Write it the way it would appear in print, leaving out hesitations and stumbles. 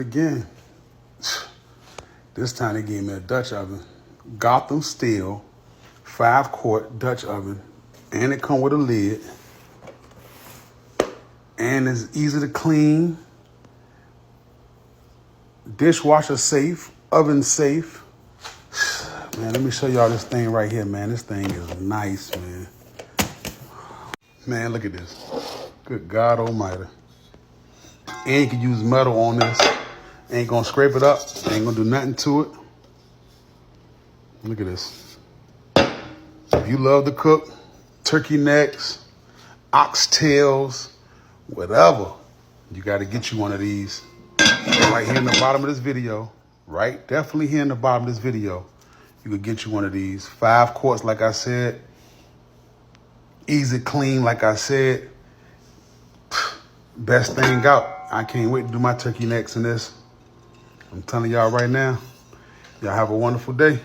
Again, this time they gave me a Dutch oven. Gotham Steel 5-quart Dutch oven. And it come with a lid. And it's easy to clean. Dishwasher safe. Oven safe. Man, let me show y'all this thing right here, man. This thing is nice, man. Man, look at this. Good God almighty. And you can use metal on this. Ain't gonna scrape it up. Ain't gonna do nothing to it. Look at this. If you love to cook, turkey necks, oxtails, whatever, you gotta get you one of these. Right here in the bottom of this video, right? Definitely here in the bottom of this video, you could get you one of these. 5 quarts, like I said. Easy clean, like I said. Best thing out. I can't wait to do my turkey necks in this. I'm telling y'all right now, y'all have a wonderful day.